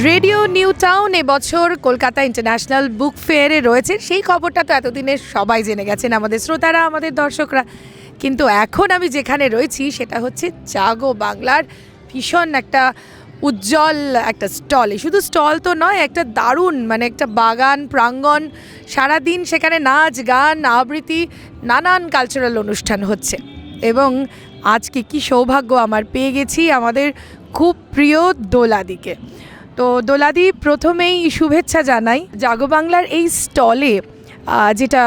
Radio new town এবছর Kolkata international বুক ফেয়ারে রয়েছে। সেই খবরটা তো এতদিনে সবাই জেনে গেছেন, আমাদের শ্রোতারা, আমাদের দর্শকরা। কিন্তু এখন আমি যেখানে রয়েছি সেটা হচ্ছে জাগো বাংলার ভীষণ একটা উজ্জ্বল একটা স্টলে। শুধু স্টল তো নয়, একটা দারুণ একটা বাগান প্রাঙ্গণ। সারাদিন সেখানে নাচ গান আবৃত্তি নানান কালচারাল অনুষ্ঠান হচ্ছে। এবং আজকে কি সৌভাগ্য আমার, পেয়ে গেছি আমাদের খুব প্রিয় দোলাদিকে। তো দোলাদি, প্রথমেই শুভেচ্ছা জানাই জাগো বাংলার এই স্টলে, যেটা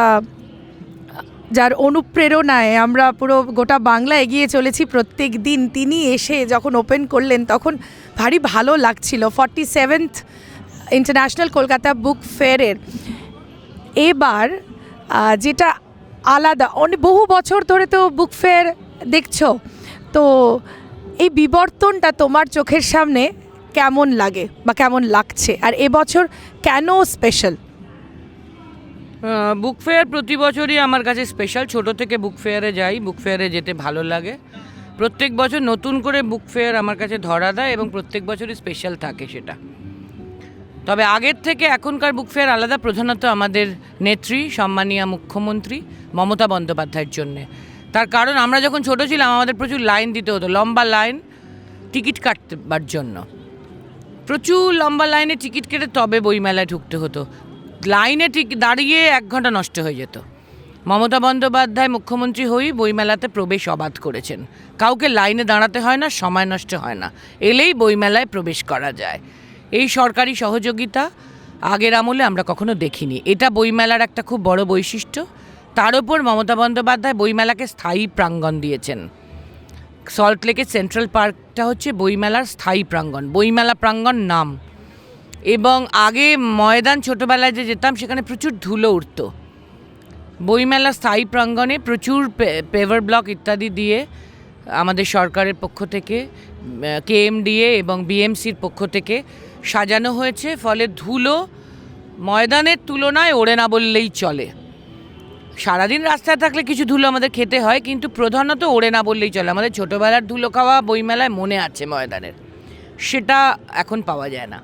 যার অনুপ্রেরণায় আমরা পুরো গোটা বাংলা এগিয়ে চলেছি প্রত্যেক দিন। তিনি এসে যখন ওপেন করলেন তখন ভারী ভালো লাগছিল। 47th ইন্টারন্যাশনাল কলকাতা বুক ফেয়ারের এবার যেটা আলাদা, বহু বছর ধরে তো বুক ফেয়ার দেখছো, তো এই বিবর্তনটা তোমার চোখের সামনে কেমন লাগে বা কেমন লাগছে, আর এবছর কেন স্পেশাল? বুক ফেয়ার প্রতি বছরই আমার কাছে স্পেশাল। ছোট থেকে বুক ফেয়ারে যাই, বুক ফেয়ারে যেতে ভালো লাগে। প্রত্যেক বছর নতুন করে বুক ফেয়ার আমার কাছে ধরা দেয় এবং প্রত্যেক বছরই স্পেশাল থাকে সেটা। তবে আগের থেকে এখনকার বুক ফেয়ার আলাদা, প্রধানত আমাদের নেত্রী সম্মানীয় মুখ্যমন্ত্রী মমতা বন্দ্যোপাধ্যায়ের জন্যে। তার কারণ, আমরা যখন ছোট ছিলাম আমাদের প্রচুর লাইন দিতে হতো, লম্বা লাইন টিকিট কাটবার জন্য। প্রচুর লম্বা লাইনে টিকিট কেটে তবে বইমেলায় ঢুকতে হতো। লাইনে দাঁড়িয়ে 1 ঘন্টা নষ্ট হয়ে যেত। মমতা বন্দ্যোপাধ্যায় মুখ্যমন্ত্রী হয়েই বইমেলাতে প্রবেশ অবাধ করেছেন। কাউকে লাইনে দাঁড়াতে হয় না, সময় নষ্ট হয় না, এলেই বইমেলায় প্রবেশ করা যায়। এই সরকারি সহযোগিতা আগের আমলে আমরা কখনো দেখিনি। এটা বইমেলার একটা খুব বড় বৈশিষ্ট্য। তার ওপর মমতা বন্দ্যোপাধ্যায় বইমেলাকে স্থায়ী প্রাঙ্গণ দিয়েছেন। সল্টলেকের সেন্ট্রাল পার্কটা হচ্ছে বইমেলার স্থায়ী প্রাঙ্গণ, বইমেলা প্রাঙ্গণ নাম। এবং আগে ময়দান ছোটোবেলায় যে যেতাম সেখানে প্রচুর ধুলো উঠত। বইমেলার স্থায়ী প্রাঙ্গণে প্রচুর পেভার ব্লক ইত্যাদি দিয়ে আমাদের সরকারের পক্ষ থেকে, কেএমডিএ এবং বিএমসির পক্ষ থেকে সাজানো হয়েছে। ফলে ধুলো ময়দানের তুলনায় ওড়ে না বললেই চলে। সারাদিন রাস্তায় থাকলে কিছু ধুলো আমাদের খেতে হয়, কিন্তু প্রধানত ওড়ে না বললেই চলে। আমাদের ছোটোবেলার ধুলো খাওয়া বইমেলায় মনে আছে ময়দানের, সেটা এখন পাওয়া যায় না।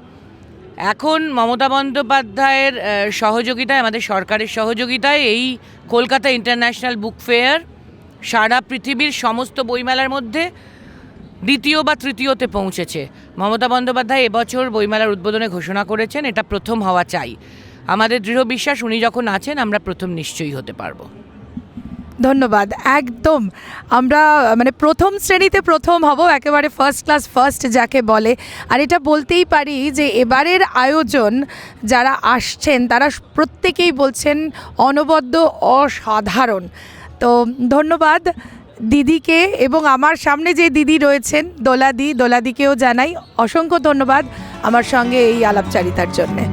এখন মমতা বন্দ্যোপাধ্যায়ের সহযোগিতায়, আমাদের সরকারের সহযোগিতায় এই কলকাতা ইন্টারন্যাশনাল বুক ফেয়ার সারা পৃথিবীর সমস্ত বইমেলার মধ্যে দ্বিতীয় বা তৃতীয়তে পৌঁছেছে। মমতা বন্দ্যোপাধ্যায় এবছর বইমেলার উদ্বোধনে ঘোষণা করেছেন, এটা প্রথম হওয়া চাই। আমাদের দৃঢ় বিশ্বাস উনি যখন আছেন আমরা প্রথম নিশ্চয়ই হতে পারবো। ধন্যবাদ। একদম আমরা প্রথম শ্রেণীতে প্রথম হব, একেবারে ফার্স্ট ক্লাস ফার্স্ট যাকে বলে। আর এটা বলতেই পারি যে এবারের আয়োজন যারা আসছেন তারা প্রত্যেকেই বলছেন অনবদ্য, অসাধারণ। তো ধন্যবাদ দিদিকে, এবং আমার সামনে যে দিদি রয়েছেন দোলাদিকেও জানাই অসংখ্য ধন্যবাদ আমার সঙ্গে এই আলাপচারিতার জন্যে।